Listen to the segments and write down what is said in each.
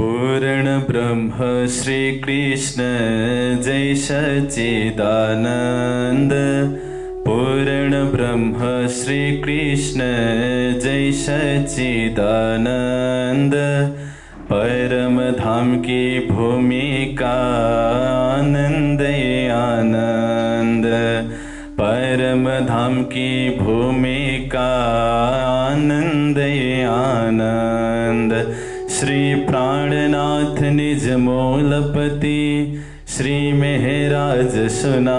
पूर्ण ब्रह्म श्री कृष्ण जय सच्चिदानंद। पूर्ण ब्रह्म श्री कृष्ण जय सच्चिदानंद। परम धाम की भूमिका आनंद आनंद। परम धाम की भूमिका आनंद आनंद। श्री प्राणनाथ निज मूलपति श्री मेहराज सुना।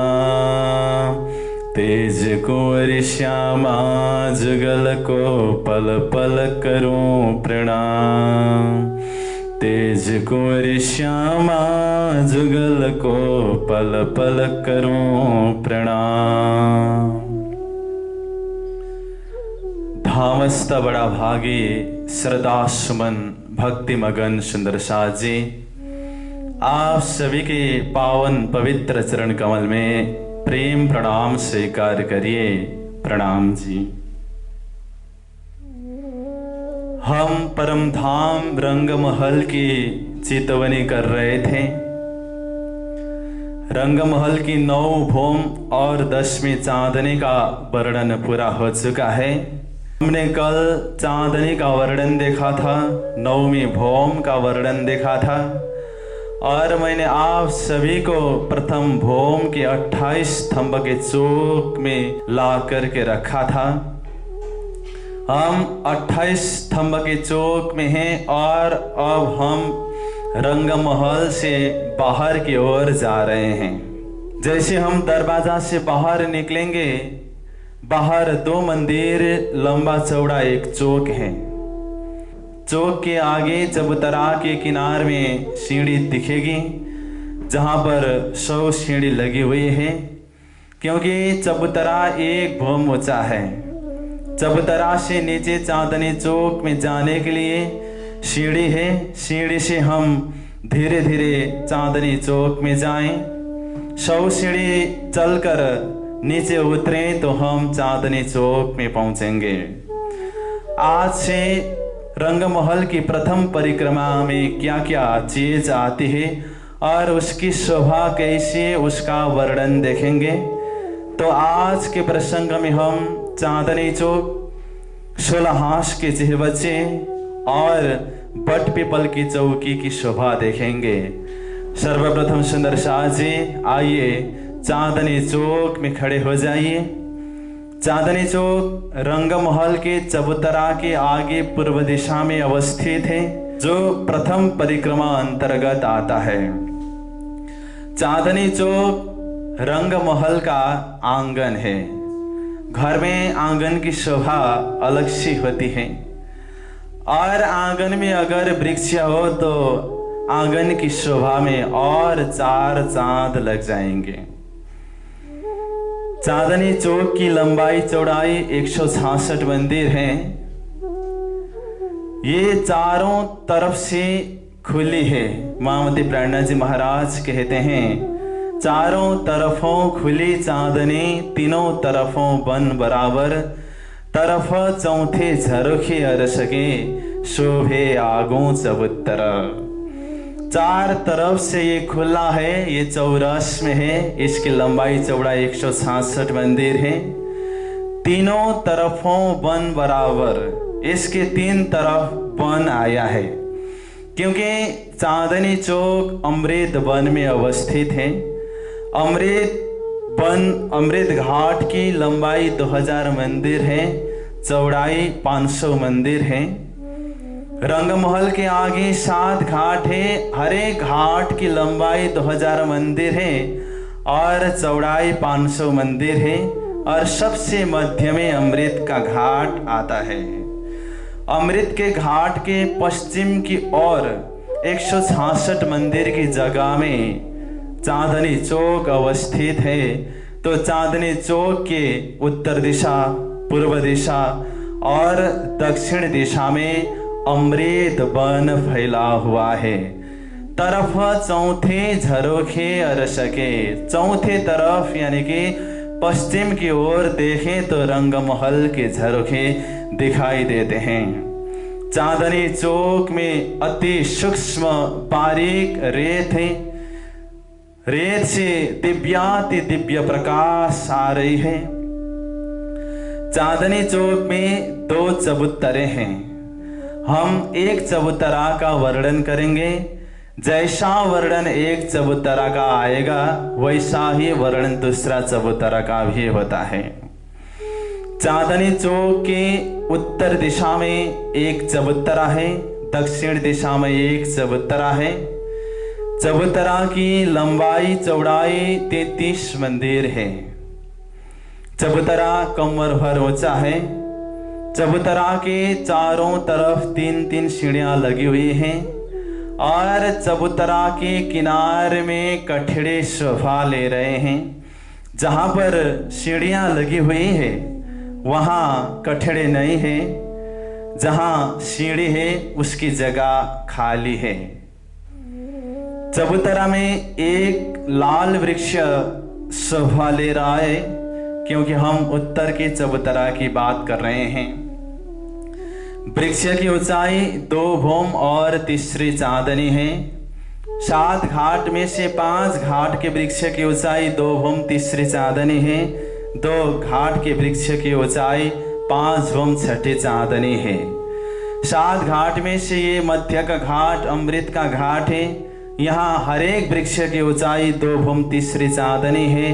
तेज कुंवर श्यामा जुगल को पल पल करूं प्रणाम। तेज कुंवर श्यामा जुगल को पल पल करूं प्रणाम। धामस्थ बड़ा भागी श्रद्धा सुमन भक्ति मगन सुंदर शाह जी, आप सभी के पावन पवित्र चरण कमल में प्रेम प्रणाम स्वीकार करिए। प्रणाम जी। हम परम धाम रंगमहल की चितवनी कर रहे थे। रंगमहल की 9 भोम और 10वीं चांदनी का वर्णन पूरा हो चुका है। हमने कल चांदनी का वर्णन देखा था, 9वीं भोम का वर्णन देखा था और मैंने आप सभी को प्रथम भोम के 28 स्तंभ के चौक में ला करके रखा था। हम 28 स्तंभ के चौक में हैं और अब हम रंगमहल से बाहर की ओर जा रहे हैं। जैसे हम दरवाजा से बाहर निकलेंगे, बाहर 2 मंदिर लंबा चौड़ा एक चौक है। चौक के आगे चबूतरा के किनार में सीढ़ी दिखेगी, जहां पर 100 सीढ़ी लगी हुई है, क्योंकि चबूतरा 1 भोम ऊंचा है। चबूतरा से नीचे चांदनी चौक में जाने के लिए सीढ़ी है। सीढ़ी से हम धीरे धीरे चांदनी चौक में जाएं। 100 सीढ़ी चलकर नीचे उतरें तो हम चांदनी चौक में पहुंचेंगे। आज से रंगमहल की प्रथम परिक्रमा में क्या क्या चीज आती है और उसकी शोभा कैसी है, उसका वर्णन देखेंगे। तो आज के प्रसंग में हम चांदनी चौक, 16 हांस के चेहबच्चे और बट पीपल की चौकी की शोभा देखेंगे। सर्वप्रथम सुंदर शाह जी, आइए चांदनी चौक में खड़े हो जाइए। चांदनी चौक रंगमहल के चबूतरा के आगे पूर्व दिशा में अवस्थित है, जो प्रथम परिक्रमा अंतर्गत आता है। चांदनी चौक रंगमहल का आंगन है। घर में आंगन की शोभा अलग सी होती है और आंगन में अगर वृक्ष हो तो आंगन की शोभा में और 4 चांद लग जाएंगे। चांदनी चौक की लंबाई चौड़ाई 166 मंदिर हैं। ये चारों तरफ से खुली है। महामती प्रेरणा जी महाराज कहते हैं, चारों तरफों खुली चांदनी, तीनों तरफों बन बराबर, तरफ चौथे झरोखे अरसके, शोभे आगों चबूतर। 4 तरफ से ये खुला है, ये चौरस में है। इसकी लंबाई चौड़ाई 166 मंदिर है। तीनों तरफों वन बराबर, इसके 3 तरफ वन आया है, क्योंकि चांदनी चौक अमृत वन में अवस्थित है। अमृत घाट की लंबाई 2000 मंदिर है, चौड़ाई 500 मंदिर है। रंगमहल के आगे 7 घाट है, हर एक घाट की लंबाई 2000 मंदिर है और चौड़ाई 500 मंदिर है और सबसे मध्य में अमृत का घाट आता है। अमृत के घाट के पश्चिम की ओर 166 मंदिर की जगह में चांदनी चौक अवस्थित है। तो चांदनी चौक के उत्तर दिशा, पूर्व दिशा और दक्षिण दिशा में अमृत वन फैला हुआ है। तरफ चौथे झरोखे अरसके, चौथे तरफ यानी कि पश्चिम की ओर देखें तो रंगमहल के झरोखे दिखाई देते हैं। चांदनी चौक में अति सूक्ष्म बारीक रेत है। रेत से दिव्याति दिव्य प्रकाश आ रही है। चांदनी चौक में 2 चबूतरे हैं। हम एक चबूतरा का वर्णन करेंगे। जैसा वर्णन एक चबूतरा का आएगा वैसा ही वर्णन दूसरा चबूतरा का भी होता है। चांदनी चौक के उत्तर दिशा में एक चबूतरा है, दक्षिण दिशा में एक चबूतरा है। चबूतरा की लंबाई चौड़ाई 33 मंदिर है। चबूतरा कमर भर ऊंचा है। चबूतरा के चारों तरफ 3-3 सीढ़ियां लगी हुई हैं और चबूतरा के किनारे में कठड़े शोभा ले रहे हैं। जहां पर सीढ़ियां लगी हुई है वहां कठड़े नहीं है। जहां सीढ़ी है उसकी जगह खाली है। चबूतरा में एक लाल वृक्ष शोभा ले रहा है, क्योंकि हम उत्तर के चबूतरा की बात कर रहे हैं। वृक्ष की ऊंचाई 2 भौम और तीसरी चांदनी है। 7 घाट में से 5 घाट के वृक्ष की ऊंचाई 2 भौम तीसरी चांदनी है। 2 घाट के वृक्ष की ऊंचाई 5 भौम छठी चांदनी है। 7 घाट में से ये मध्य का घाट अमृत का घाट है। यहाँ हर एक वृक्ष की ऊंचाई 2 भौम तीसरी चांदनी है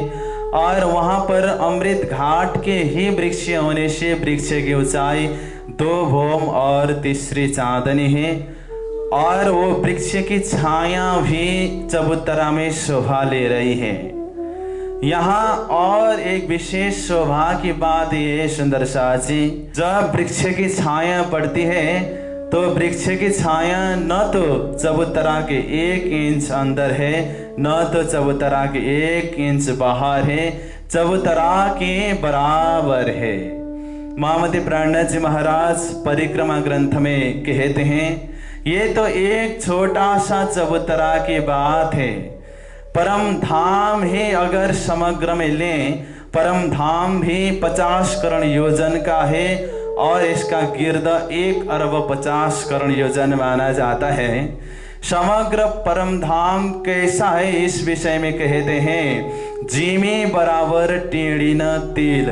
और वहां पर अमृत घाट के ही वृक्ष होने से वृक्ष की ऊंचाई 2 भौम और तीसरी चांदनी है। और वो वृक्ष की छाया भी चबूतरा में शोभा ले रही है। यहाँ और एक विशेष शोभा की बात ये सुंदर शाह जी, जब वृक्ष की छाया पड़ती है तो वृक्ष की छाया न तो चबूतरा के 1 इंच अंदर है न तो चबूतरा के 1 इंच बाहर है, चबूतरा के बराबर है। महामती प्राणनाथ जी महाराज परिक्रमा ग्रंथ में कहते हैं ये तो एक छोटा सा चबूतरा की बात है। परम धाम ही अगर समग्र में लें, परम धाम भी 50 करोड़ योजन का है और इसका गिर्द 1 अरब 50 करोड़ योजन माना जाता है। समग्र परम धाम कैसा है इस विषय में कहते हैं जिमी बराबर टेढ़ी न तिल।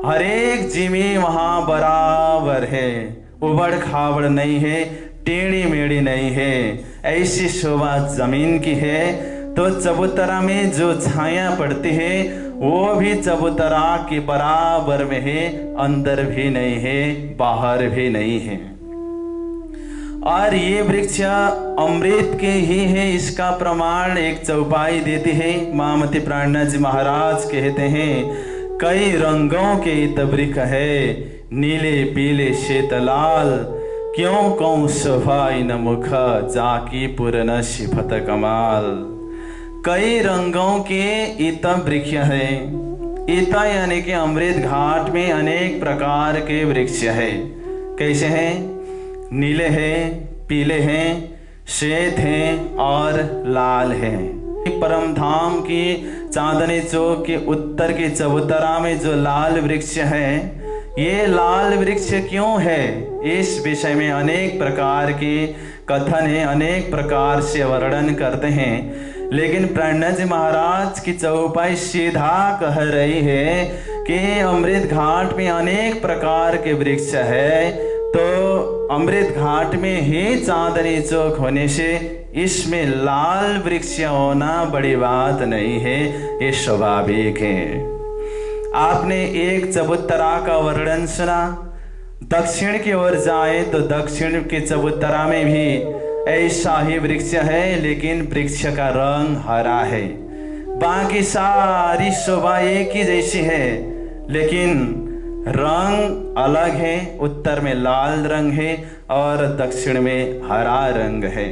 हर एक जिमी वहां बराबर है, उबड़ खाबड़ नहीं है, टेढ़ी मेढ़ी नहीं है, ऐसी शोभा जमीन की है। तो चबूतरा में जो छाया पड़ती है वो भी चबूतरा के बराबर में है, अंदर भी नहीं है बाहर भी नहीं है। और ये वृक्ष अमृत के ही है, इसका प्रमाण एक चौपाई देती है। महामती प्राणनाथ जी महाराज कहते हैं कई रंगों के इत वृक्ष है, नीले पीले श्वेत लाल, क्यों कौं शोभाई न मुख, जाकी पूर्ण सिफत कमाल। कई रंगों के इत वृक्ष है। ईता यानी कि अमृत घाट में अनेक प्रकार के वृक्ष है। कैसे हैं? नीले हैं, पीले हैं, श्वेत हैं और लाल हैं। परम धाम की चांदनी चौक के उत्तर के चबूतरा में जो लाल वृक्ष है, ये लाल वृक्ष क्यों है इस विषय में अनेक प्रकार के कथन है, अनेक प्रकार से वर्णन करते हैं। लेकिन प्राणनाथ जी महाराज की चौपाई सीधा कह रही है कि अमृत घाट में अनेक प्रकार के वृक्ष है, तो अमृत घाट में ही चांदनी चौक होने से इसमें लाल वृक्ष होना बड़ी बात नहीं है, ये स्वाभाविक है। आपने एक चबूतरा का वर्णन सुना। दक्षिण की ओर जाए तो दक्षिण के चबूतरा में भी ऐसा ही वृक्ष है, लेकिन वृक्ष का रंग हरा है। बाकी सारी शोभा एक ही जैसी है, लेकिन रंग अलग है। उत्तर में लाल रंग है और दक्षिण में हरा रंग है।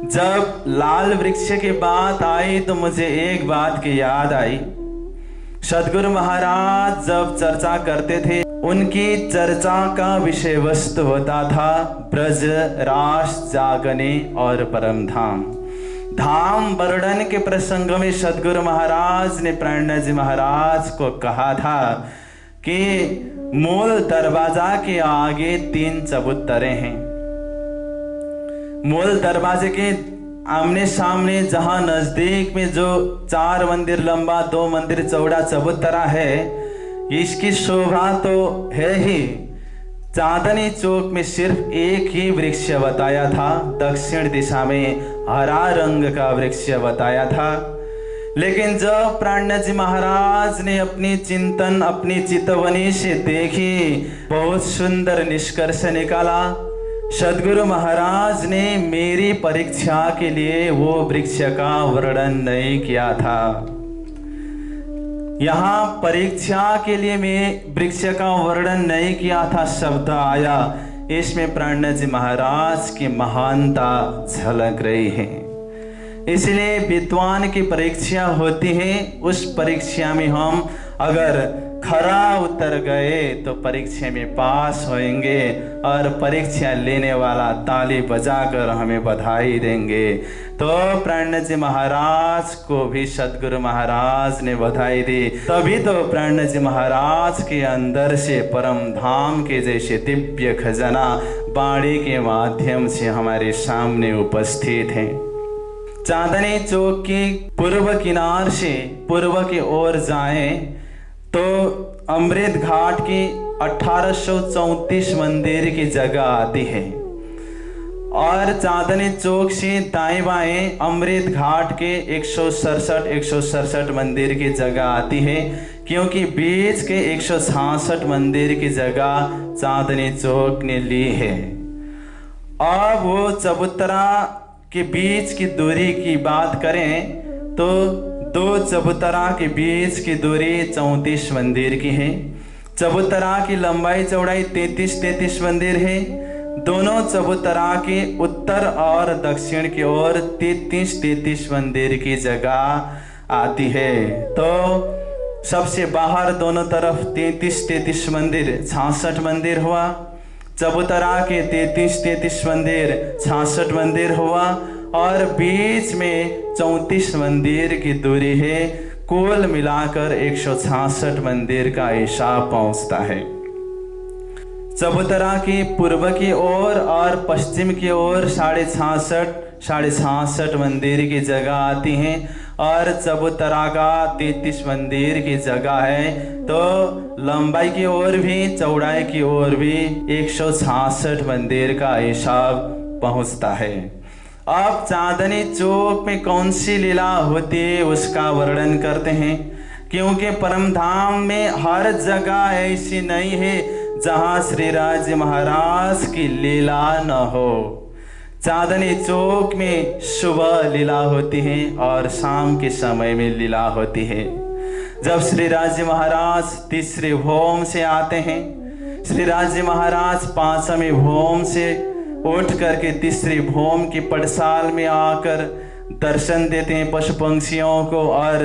जब लाल वृक्ष की बात आई तो मुझे एक बात की याद आई। सदगुरु महाराज जब चर्चा करते थे, उनकी चर्चा का विषय वस्तु होता था ब्रज, रास, जागने और परम धाम। धाम वर्णन के प्रसंग में सदगुरु महाराज ने प्राणनाथ जी महाराज को कहा था कि मूल दरवाजा के आगे 3 चबूतरे हैं। मूल दरवाजे के आमने सामने जहां नजदीक में जो 4 मंदिर लंबा 2 मंदिर चौड़ा चबूतरा है, इसकी शोभा तो है ही। चांदनी चौक में सिर्फ एक ही वृक्ष बताया था, दक्षिण दिशा में हरा रंग का वृक्ष बताया था। लेकिन जब प्राणनाथ जी महाराज ने अपनी चिंतन अपनी चितवनी से देखी, बहुत सुंदर निष्कर्ष निकाला। सदगुरु महाराज ने मेरी परीक्षा के लिए वो वृक्ष का वर्णन नहीं किया था। यहाँ परीक्षा के लिए मैं वृक्ष का वर्णन नहीं किया था शब्द आया, इसमें प्राणनाथ जी महाराज की महानता झलक रही है। इसलिए विद्वान की परीक्षा होती है, उस परीक्षा में हम अगर खरा उतर गए तो परीक्षा में पास होंगे और परीक्षा लेने वाला ताली बजाकर हमें बधाई देंगे। तो प्राणनाथ जी महाराज को भी सदगुरु महाराज ने बधाई दी, तभी तो प्राणनाथ जी महाराज के अंदर से परम धाम के जैसे दिव्य खजाना बाणी के माध्यम से हमारे सामने उपस्थित हैं। चांदनी चौक की पूर्व किनार से पूर्व की ओर जाएं तो अमृत घाट की 1834 मंदिर की जगह आती है और चांदनी चौक से दाएं बाएं अमृत घाट के 167 मंदिर की जगह आती है, क्योंकि बीच के 166 मंदिर की जगह चांदनी चौक ने ली है। अब वो चबूतरा के बीच की दूरी की बात करें तो 2 चबूतरा के बीच की दूरी 34 मंदिर की है। चबूतरा की लंबाई चौड़ाई 33 मंदिर है। दोनों चबूतरा के उत्तर और दक्षिण की ओर 33 मंदिर की जगह आती है। तो सबसे बाहर दोनों तरफ 33 मंदिर 66 मंदिर हुआ। चबूतरा के 33 मंदिर 66 मंदिर हुआ और बीच में 34 मंदिर की दूरी है। कुल मिलाकर 166 मंदिर का हिसाब पहुंचता है। चबूतरा की पूर्व की ओर और पश्चिम की ओर 66 मंदिर की जगह आती हैं और चबूतरा का 33 मंदिर की जगह है। तो लंबाई की ओर भी चौड़ाई की ओर भी 166 मंदिर का हिसाब पहुंचता है। अब चांदनी चौक में कौन सी लीला होती है उसका वर्णन करते हैं, क्योंकि परम धाम में हर जगह ऐसी नहीं है जहां श्री राज महाराज की लीला न हो। चांदनी चौक में सुबह लीला होती है और शाम के समय में लीला होती है। जब श्री राज महाराज तीसरे भौम से आते हैं, श्री राज महाराज 5वें भौम से उठ करके तीसरी भौम की पटसाल में आकर दर्शन देते हैं पशु पंक्षियों को और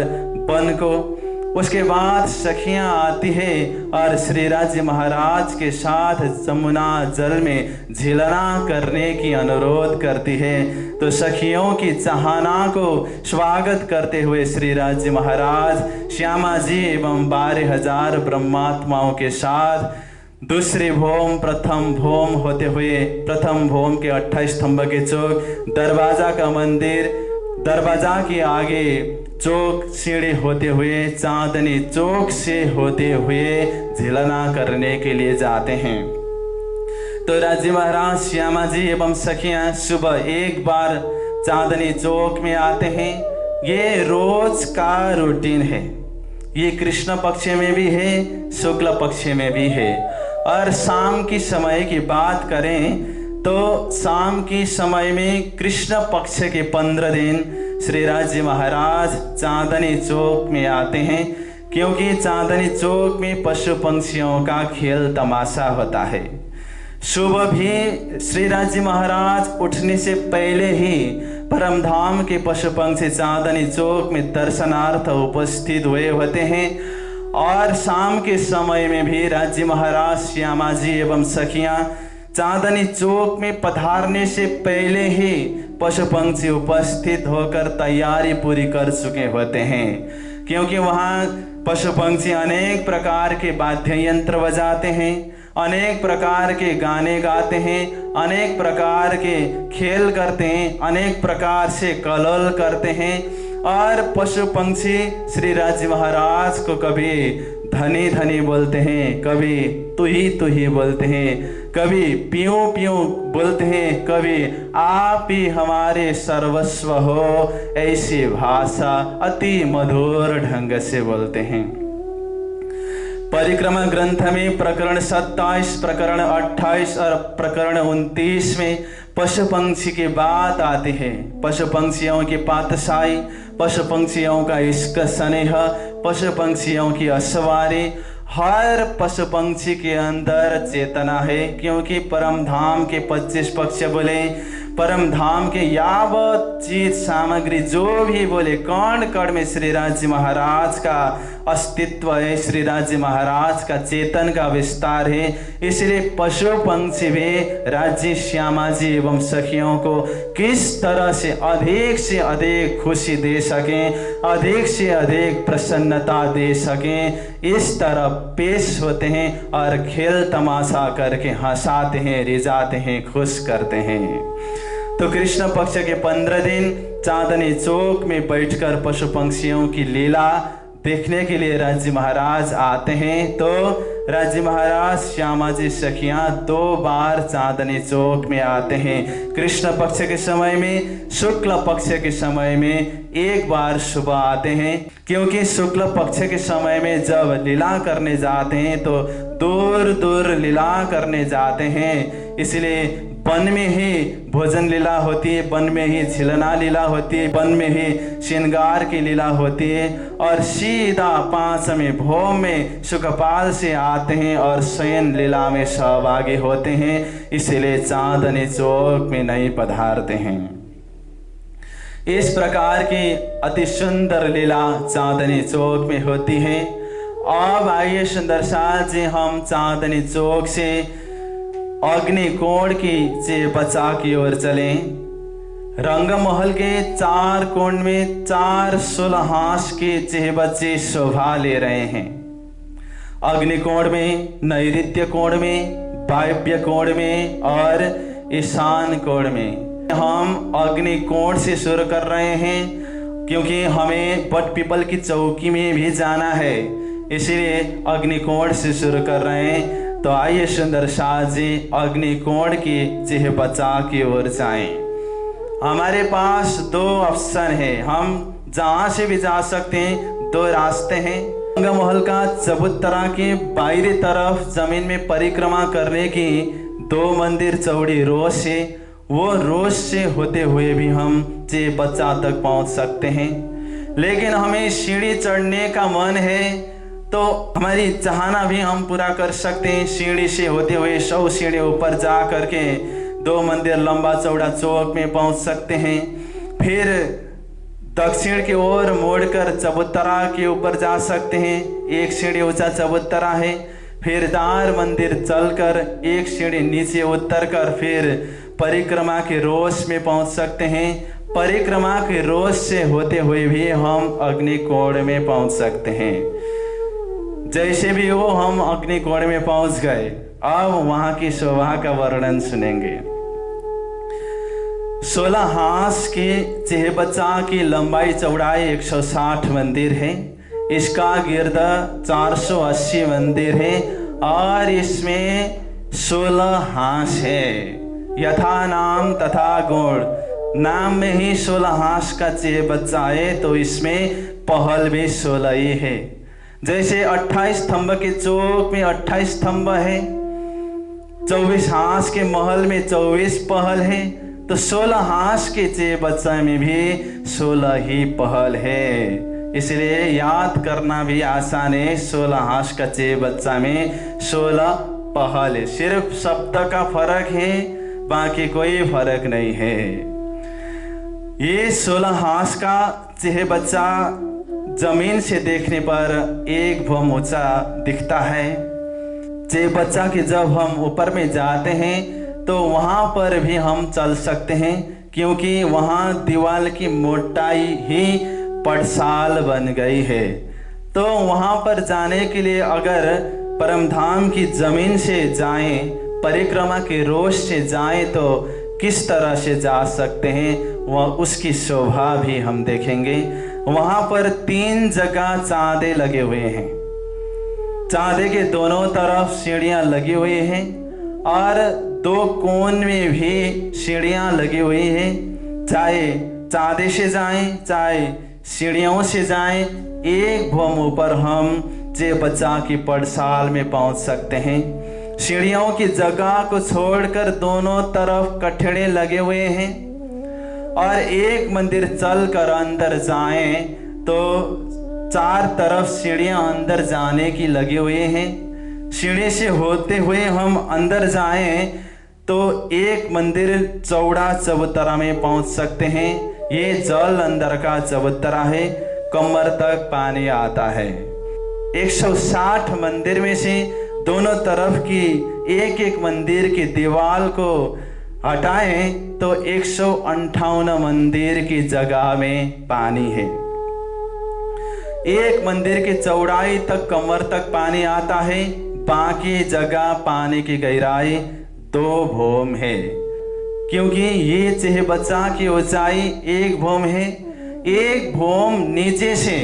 वन को। उसके बाद सखियां आती है और श्री राज्य महाराज के साथ जमुना जल में झिलना करने की अनुरोध करती है। तो सखियों की चाहना को स्वागत करते हुए श्री राज्य महाराज श्यामा जी एवं 12,000 ब्रह्मात्माओं के साथ दूसरी भौम प्रथम भौम होते हुए प्रथम भौम के 28 स्तंभ के चौक दरवाजा का मंदिर, दरवाजा के आगे चौक सीढ़ी होते हुए चांदनी चौक से होते हुए झिलना करने के लिए जाते हैं। तो राज्य महाराज श्यामा जी एवं सखियां सुबह एक बार चांदनी चौक में आते हैं। ये रोज का रूटीन है। ये कृष्ण पक्ष में भी है, शुक्ल पक्ष में भी है। और शाम की समय की बात करें तो शाम की समय में कृष्ण पक्ष के 15 दिन श्री राज्य महाराज चांदनी चौक में आते हैं, क्योंकि चांदनी चौक में पशु पंक्षियों का खेल तमाशा होता है। सुबह भी श्री राज्य महाराज उठने से पहले ही परमधाम के पशु पंक्षी चांदनी चौक में दर्शनार्थ उपस्थित हुए होते हैं। और शाम के समय में भी राज्य महाराज श्यामा जी एवं सखियां चांदनी चौक में पधारने से पहले ही पशु पंक्षी उपस्थित होकर तैयारी पूरी कर चुके होते हैं, क्योंकि वहाँ पशु पंक्षी अनेक प्रकार के वाद्य यंत्र बजाते हैं, अनेक प्रकार के गाने गाते हैं, अनेक प्रकार के खेल करते हैं, अनेक प्रकार से कलोल करते हैं। और पशु पंक्षी श्री राज महाराज को कभी धनी धनी बोलते हैं, कभी तू ही बोलते हैं, कभी पियूं पियूं बोलते हैं, कभी आप ही हमारे सर्वस्व हो, ऐसी भाषा अति मधुर ढंग से बोलते हैं। परिक्रमा ग्रंथ में प्रकरण 27, प्रकरण 28 और प्रकरण 29 में पशु पंक्षी की बात आती है। पशु पंक्षियों की पातशाही, पशु पंक्षियों का इश्क स्नेह, पशु पंक्षियों की असवारी, हर पशु पंक्षी के अंदर चेतना है। क्योंकि परम धाम के 25 पक्ष बोले, परम धाम के यावत चीज सामग्री जो भी बोले, कण कण में श्री राज्य महाराज का अस्तित्व है, श्री राज्य महाराज का चेतन का विस्तार है। इसलिए पशु पंक्षी भी राज्य श्यामा जी एवं सखियों को किस तरह से अधिक खुशी दे सकें, अधिक से अधिक प्रसन्नता दे सकें, इस तरह पेश होते हैं और खेल तमाशा करके हंसाते हैं, रिझाते हैं, खुश करते हैं। तो कृष्ण पक्ष के 15 दिन चांदनी चौक में बैठकर पशु पंक्षियों की लीला देखने के लिए राज्य महाराज आते हैं। तो राज्य महाराज श्यामा जी सखियां 2 बार चांदनी चौक में आते हैं। कृष्ण पक्ष के समय में, शुक्ल पक्ष के समय में 1 बार सुबह आते हैं। क्योंकि शुक्ल पक्ष के समय में जब लीला करने जाते हैं तो दूर दूर लीला करने जाते हैं, इसलिए वन में ही भोजन लीला होती है, वन में ही झिलना लीला होती है, वन में ही श्रृंगार की लीला होती है। और सीधा 5वें भोग में सुखपाल से आते हैं और स्वयं लीला में सहभागी होते हैं, इसलिए चांदनी चौक में नहीं पधारते हैं। इस प्रकार की अति सुंदर लीला चांदनी चौक में होती है। अब आइए सुंदर साथ जी हम चांदनी चौक से अग्निकोण की चेहबच्चा की ओर चलें। रंगमहल के 4 कोण में 4 सुलहास के चेहबच्चे शोभा ले रहे हैं। अग्निकोण में, नैऋत्य कोण में, वायव्य कोण में और ईशान कोण में। हम अग्निकोण से शुरू कर रहे हैं क्योंकि हमें बट पीपल की चौकी में भी जाना है, इसलिए अग्निकोण से शुरू कर रहे हैं। तो आइए सुंदर शाह जी अग्निकोण की चेहबच्चा की ओर जाएं। हमारे पास 2 ऑप्शन है, हम जहां से भी जा सकते हैं। 2 रास्ते हैं। रंगमहल का चबूतरा के बाहरी तरफ जमीन में परिक्रमा करने की 2 मंदिर चौड़ी रोज से, वो रोज से होते हुए भी हम चेहबच्चा तक पहुंच सकते हैं। लेकिन हमें सीढ़ी चढ़ने का मन है तो हमारी चाहना भी हम पूरा कर सकते हैं। सीढ़ी से होते हुए 100 सीढ़ी ऊपर जा करके 2 मंदिर लंबा चौड़ा चौक में पहुंच सकते हैं। फिर दक्षिण की ओर मोड़कर चबूतरा के ऊपर जा सकते हैं, 1 सीढ़ी ऊंचा चबूतरा है। फिर 4 मंदिर चलकर 1 सीढ़ी नीचे उतरकर फिर परिक्रमा के रोज में पहुंच सकते हैं। परिक्रमा के रोज से होते हुए भी हम अग्निकोण में पहुंच सकते हैं। जैसे भी हो हम अग्निकोण में पहुंच गए। अब वहां की शोभा का वर्णन सुनेंगे। 16 हाथ की चेहबच्चा की लंबाई चौड़ाई 160 मंदिर है। इसका गिरदा 480 मंदिर है और इसमें 16 हाथ है। यथा नाम तथा गुण, नाम में ही 16 हाथ का चेहबच्चा है तो इसमें पहल भी 16 ही है। जैसे 28 स्तंभ के चौक में 28 स्तंभ है, 24 हाथ के महल में 24 पहल है, तो 16 हाथ के चेहबच्चा में भी 16 ही पहल है। इसलिए याद करना भी आसान है। 16 हाथ का चेहबच्चा में 16 पहल है। सिर्फ शब्द का फर्क है, बाकी कोई फर्क नहीं है। ये 16 हाथ का चेहबच्चा जमीन से देखने पर 1 भोम ऊंचा दिखता है। चेहबच्चा के जब हम ऊपर में जाते हैं तो वहां पर भी हम चल सकते हैं, क्योंकि वहां दीवार की मोटाई ही 5 साल बन गई है। तो वहां पर जाने के लिए अगर परमधाम की जमीन से जाएं, परिक्रमा के रोज से जाएं, तो किस तरह से जा सकते हैं, वह उसकी शोभा भी हम देखेंगे। वहां पर 3 जगह चांदे लगे हुए हैं। चांदे के दोनों तरफ सीढ़ियां लगी हुई हैं और 2 कोण में भी सीढ़ियां लगी हुई हैं। चाहे चांदे से जाएं, चाहे सीढ़ियों से जाएं, एक भूम ऊपर हम जे बच्चा की पड़साल में पहुंच सकते हैं। सीढ़ियों की जगह को छोड़कर दोनों तरफ कठड़े लगे हुए हैं और एक मंदिर चलकर अंदर जाएं तो 4 तरफ सीढ़ियां अंदर जाने की लगी हुई हैं। सीढ़ी से होते हुए हम अंदर जाएं तो एक मंदिर चौड़ा चबूतरा में पहुंच सकते हैं। ये जल अंदर का चबूतरा है, कमर तक पानी आता है। 160 मंदिर में से दोनों तरफ की एक मंदिर की दीवार को हटाएं तो 158 मंदिर की जगह में पानी है। एक मंदिर की चौड़ाई तक कमर तक पानी आता है, बाकी जगह पानी की गहराई 2 भूम है, क्योंकि ये चेहबच्चा की ऊंचाई 1 भूम है। 1 भूम नीचे से,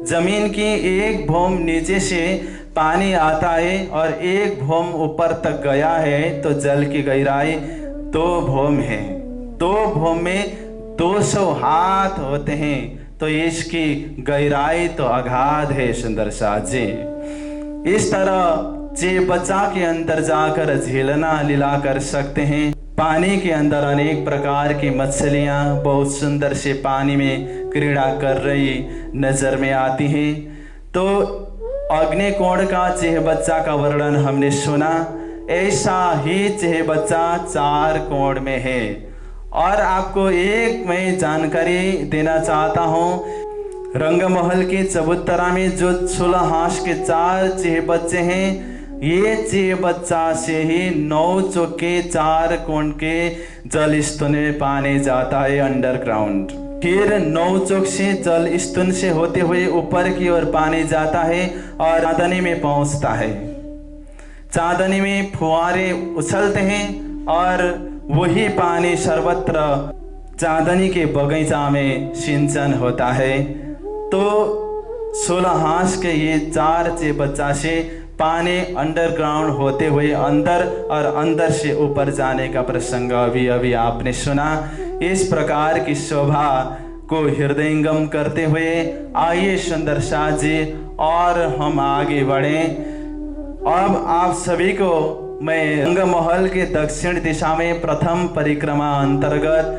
जमीन की 1 भूम नीचे से पानी आता है और 1 भूम ऊपर तक गया है तो जल की गहराई 2 भूम है। 2 भूम में 200 हाथ होते हैं, तो इसकी गहराई तो अगाध है। सुंदर साथ जी, इस तरह चेहबच्चा के अंदर जाकर झीलना लीला कर सकते हैं। पानी के अंदर अनेक प्रकार की मछलियां बहुत सुंदर से पानी में क्रीड़ा कर रही नजर में आती हैं। तो अग्निकोण का चेहबच्चा का वर्णन हमने सुना, ऐसा ही चेहबच्चा 4 कोण में है। और आपको एक मैं जानकारी देना चाहता हूँ, रंगमहल के चबूतरा में जो 16 हाथ के 4 चेहबच्चे हैं, ये चेहबच्चा से ही 9 चौके 4 कोण के जल स्तून में पानी जाता है अंडरग्राउंड। फिर 9 चौक से जल स्तून से होते हुए ऊपर की ओर पानी जाता है और चांदनी में पहुंचता है। चांदनी में फुहारे उछलते हैं और वही पानी सर्वत्र चांदनी के बगीचा में सिंचन होता है। तो 16 हाथ के ये 4 चेहबच्चा से पानी अंडरग्राउंड होते हुए अंदर और अंदर से ऊपर जाने का प्रसंग अभी आपने सुना। इस प्रकार की शोभा को हृदयंगम करते हुए आइए सुंदर शाह जी और हम आगे बढ़ें। अब आप सभी को मैं रंगमहल के दक्षिण दिशा में प्रथम परिक्रमा अंतर्गत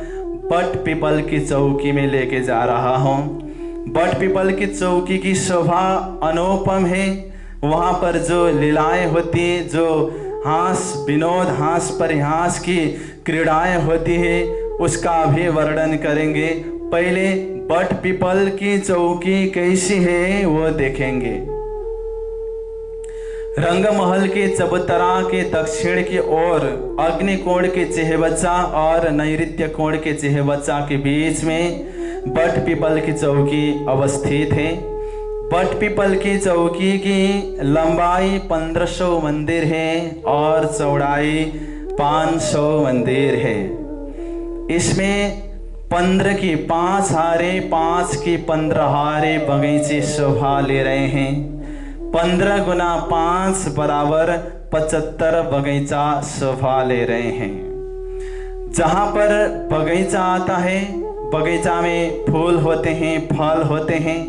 बट पीपल की चौकी में लेके जा रहा हूँ। बट पीपल की चौकी की शोभा अनुपम है। वहाँ पर जो लीलाएं होती, जो हास विनोद, हास परिहास की क्रीड़ाएं होती है, उसका भी वर्णन करेंगे। पहले बट पीपल की चौकी कैसी है वो देखेंगे। रंगमहल के चबूतरा के दक्षिण की ओर अग्निकोण के चेहबच्चा और नैऋत्य कोण के चेहबच्चा के बीच में बट पीपल की चौकी अवस्थित है। बट पीपल की चौकी की लंबाई 1500 मंदिर है और चौड़ाई 500 मंदिर है। इसमें 15 की 5 हारे, 5 की 15 हारे बगीचे शोभा ले रहे हैं। 15 गुना 5 बराबर 75 बगीचा शोभा ले रहे हैं। जहाँ पर बगीचा आता है, बगीचा में फूल होते हैं, फल होते हैं।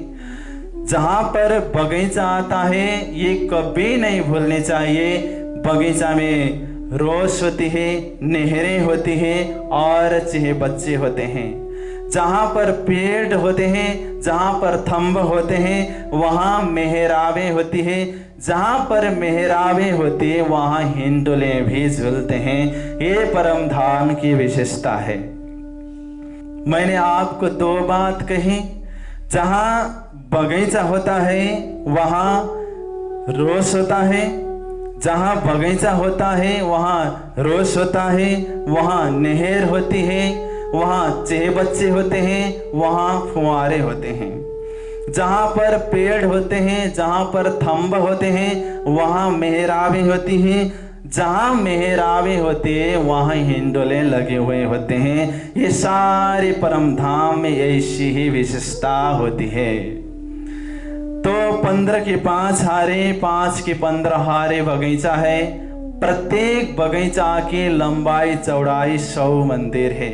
जहाँ पर बगीचा आता है, ये कभी नहीं भूलने चाहिए, बगीचा में रोज होती है, नहरें होती हैं और चेहबच्चे होते हैं। जहाँ पर पेड़ होते हैं, जहाँ पर थंब होते हैं, वहाँ मेहराबें होती है। जहाँ पर मेहराबें होती है वहाँ हिंडोले भी झूलते हैं। ये परम धाम की विशेषता है। मैंने आपको 2 बात कही, जहाँ बगीचा होता है वहाँ रोज होता है, जहाँ बगीचा होता है वहाँ रोज होता है, वहाँ नहर होती है, वहाँ चेहबच्चे होते हैं, वहाँ फुहारे होते हैं। जहाँ पर पेड़ होते हैं, जहाँ पर थंब होते हैं, वहाँ मेहराबें होती हैं। जहाँ मेहराबें होती है वहाँ हिंडोले लगे हुए होते हैं। ये सारे परम धाम में ऐसी ही विशेषता होती है। तो 15 के 5 हारे, 5 के 15 हारे बगीचा है। प्रत्येक बगीचा की लंबाई चौड़ाई 100 मंदिर है,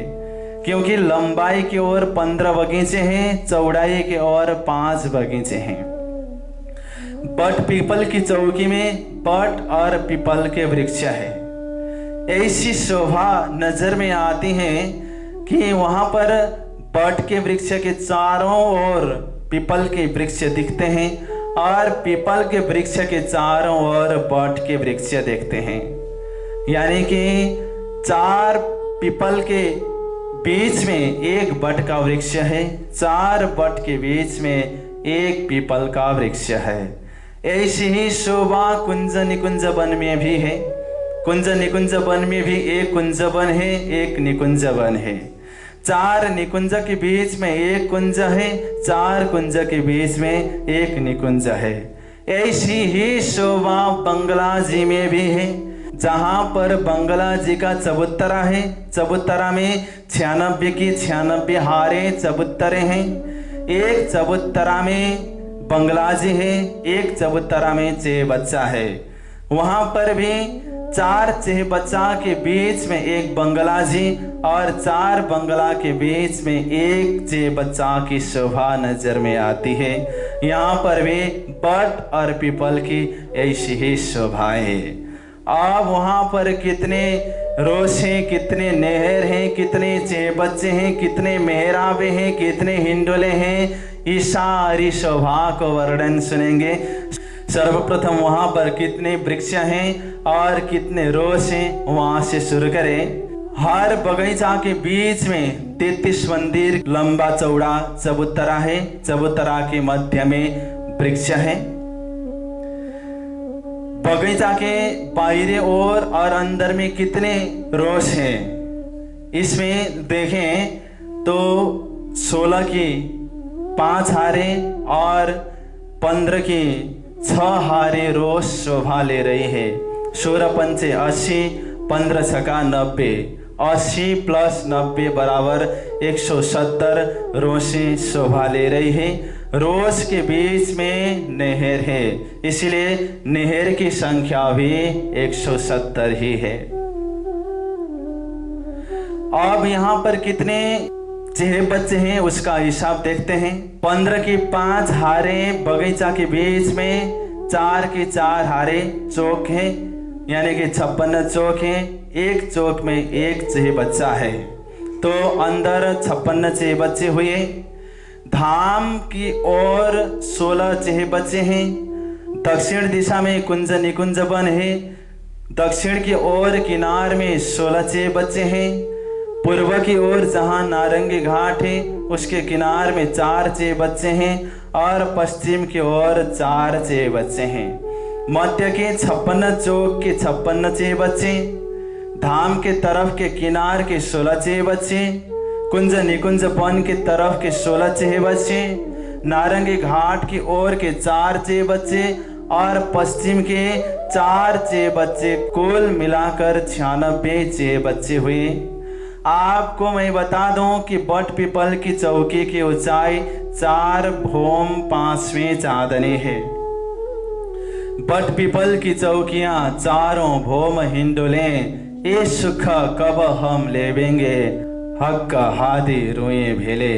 क्योंकि लंबाई की ओर 15 बगीचे हैं, चौड़ाई की ओर 5 बगीचे हैं। बट पीपल की चौकी में बट और पीपल के वृक्ष है। ऐसी शोभा नजर में आती है कि वहां पर बट के वृक्ष के चारों ओर पीपल के वृक्ष दिखते हैं और पीपल के वृक्ष के चारों ओर बट के वृक्ष देखते हैं। यानी कि 4 पीपल के बीच में एक बट का वृक्ष है, 4 बट के बीच में एक पीपल का वृक्ष है। ऐसी ही शोभा कुंज निकुंज वन में भी है। कुंज निकुंज वन में भी एक कुंज वन है, एक निकुंज वन है। 4 निकुंज के बीच में एक कुंज है, 4 कुंज के बीच में एक निकुंज है। ऐसी ही शोभा बंगला जी में भी है, जहां पर बंगला जी का चबूतरा है। चबूतरा में 96 की 96 हारे चबूतरे हैं। एक चबूतरा में बंगला जी है, एक चबूतरा में चे बच्चा है। वहां पर भी 4 चे बच्चा के बीच में एक बंगला जी और 4 बंगला के बीच में एक चे बच्चा की शोभा नजर में आती है। यहाँ पर भी बट और पीपल की ऐसी ही शोभा है। अब वहां पर कितने रोश हैं, कितने नहर हैं, कितने चे बच्चे हैं, कितने मेहराबे हैं, कितने हिंडोले हैं, इस सारी शोभा को वर्णन सुनेंगे। सर्वप्रथम वहां पर कितने वृक्ष हैं और कितने रोश हैं, वहां से शुरू करें। हर बगीचा के बीच में 33 मंदिर लंबा चौड़ा चबूतरा है। चबूतरा के मध्य में वृक्ष है। बगीचा के बाहरी ओर और अंदर में कितने रोश हैं, इसमें देखें तो 16 की 5 हारे और 15 की 6 हारे रोश शोभा ले रही है। 16 पंचे 80, 15 छका 90, 80 प्लस 90 बराबर 170 रोशें शोभा ले रही है। रोश के बीच में नहर है, इसलिए नहर की संख्या भी 170 ही है। अब यहाँ पर कितने चेहरे बच्चे हैं उसका हिसाब देखते हैं। 15 की 5 हारे बगीचा के बीच में 4 के 4 हारे चौक है, यानी कि 56 चौक है। एक चौक में एक चेह बच्चा है, तो अंदर 56 चेह बच्चे हुए। धाम की ओर 16 चेह बच्चे हैं। दक्षिण दिशा में कुंज निकुंज वन है। दक्षिण की ओर किनार में 16 चेह बच्चे हैं। पूर्व की ओर जहां नारंगी घाट है उसके किनार में 4 चेह बच्चे हैं और पश्चिम की ओर 4 चेह बच्चे हैं। मध्य के 56 चौक के 56 चेह बच्चे, धाम के तरफ के किनार के 16 चेह बच्चे, कुंज निकुंज वन के तरफ के 16 चेह बच्चे, नारंगी घाट की ओर के 4 चेह बच्चे और पश्चिम के 4 चेह बच्चे, कुल मिलाकर 96 चेह बच्चे हुए। आपको मैं बता दूं कि बट पीपल की चौकी की ऊंचाई 4 भोम 5वें चांदनी है। बट पीपल की चौकियां चारों भोम हिंडोले, ये सुख कब हम लेवेंगे, हक हादी रुए भेले।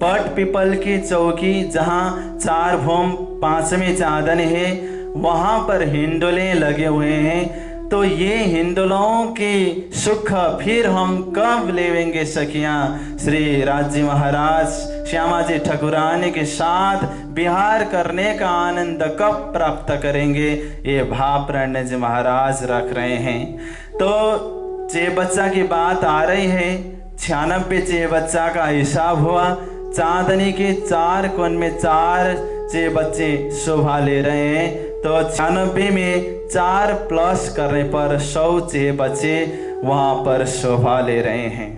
बट पीपल की चौकी जहां 4 भोम 5वें चांदनी है, वहां पर हिंडोले लगे हुए हैं। तो ये हिंदुओं की सुख फिर हम कब लेवेंगे सखियां। श्री राजी महाराज श्यामाजी ठाकुरानी के साथ विहार करने का आनंद कब प्राप्त करेंगे, ये भाव प्रणय जी महाराज रख रहे हैं। तो चे बच्चा की बात आ रही है। 96 चे बच्चा का हिसाब हुआ। चांदनी के 4 कोण में 4 चे बच्चे शोभा ले रहे हैं। तो 96 में 4 प्लस करने पर 100 चे बच्चे वहां पर शोभा ले रहे हैं।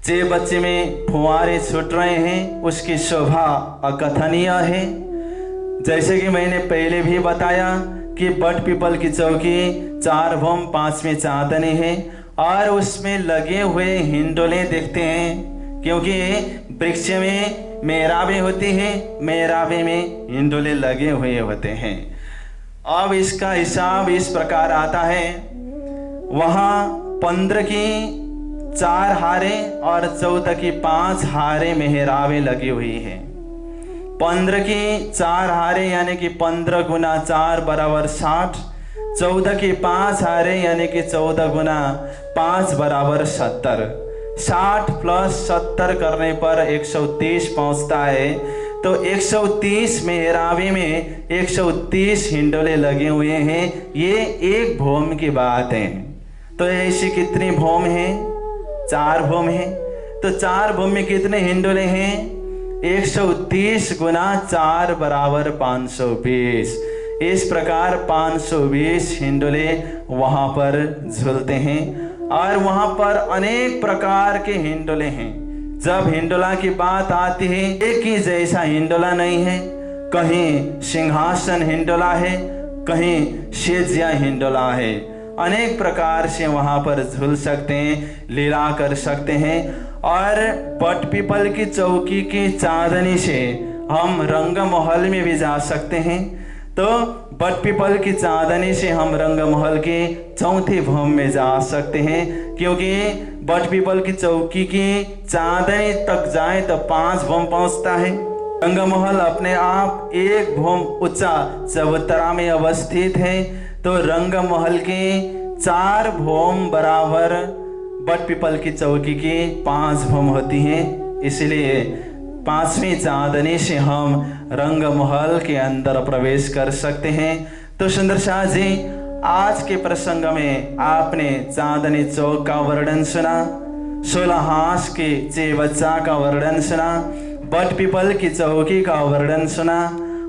जे बच्चे में फुहारे छूट रहे हैं उसकी शोभा अकथनीय है। जैसे कि मैंने पहले भी बताया कि बट पीपल की चौकी 4 भूम 5 में चांदनी है और उसमें लगे हुए हिंडोले देखते हैं, क्योंकि वृक्ष में मेराबे होती है, मेराबे में हिंडोले लगे हुए होते हैं। अब इसका हिसाब इस प्रकार आता है, वहाँ 15 की 4 हारे और 14 की 5 हारे मेहराबे लगी हुई है। 15 की 4 हारे यानी कि 15 गुना 4 बराबर 60, 14 की 5 हारे यानी कि 14 गुना 5 बराबर 70। 60 प्लस 70 करने पर 130 पहुंचता है। तो 130 मेहराबे में 130 हिंडोले लगे हुए हैं। ये एक भूम की बात है। तो ऐसी कितनी भूम है? 4 भूम है। तो 4 भूम में कितने हिंडोले हैं? 130 गुना 4 बराबर 520। इस प्रकार 520 हिंडोले वहां पर झूलते हैं और वहां पर अनेक प्रकार के हिंडोले हैं। जब हिंडोला की बात आती है, एक ही जैसा हिंडोला नहीं है। कहीं सिंहासन हिंडोला है, कहीं शेजिया हिंडोला है। अनेक प्रकार से वहां पर झूल सकते हैं, लीला कर सकते हैं। और बट पीपल की चौकी की चांदनी से हम रंग महल में भी जा सकते हैं। तो बट पीपल की चांदनी से हम रंग महल के 4थे भूम में जा सकते हैं, क्योंकि बट पीपल की चौकी की चांदनी तक जाए तो 5 भूम पहुंचता है। रंग महल अपने आप 1 भूम ऊंचा चबूतरा में अवस्थित है। तो रंग महल के 4 भूम बराबर बट पीपल की चौकी की 5 भूम होती हैं। इसलिए 5वीं चांदनी से हम रंग महल के अंदर प्रवेश कर सकते हैं। तो सुंदर शाह जी, आज के प्रसंग में आपने चांदनी चौक का वर्णन सुना, 16 हाथ के चे बच्चा का वर्णन सुना, बट पीपल की चौकी का वर्णन सुना।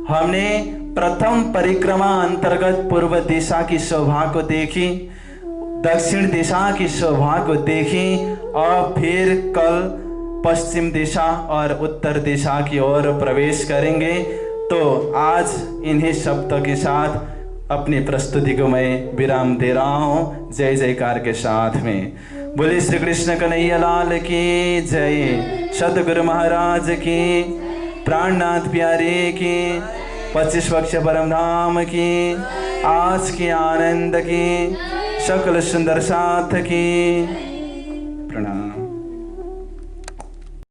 हमने प्रथम परिक्रमा अंतर्गत पूर्व दिशा की शोभा को देखी, दक्षिण दिशा की शोभा को देखी और फिर कल पश्चिम दिशा और उत्तर दिशा की ओर प्रवेश करेंगे। तो आज इन्हीं शब्दों के साथ अपनी प्रस्तुति को मैं विराम दे रहा हूँ। जय जयकार के साथ में बोले श्री कृष्ण कन्हैया लाल की जय, सतगुरु महाराज की, प्राणनाथ प्यारे की, 25 पक्ष परम धाम की, आज की आनंद की, सकल सुंदर साथ की। प्रणाम।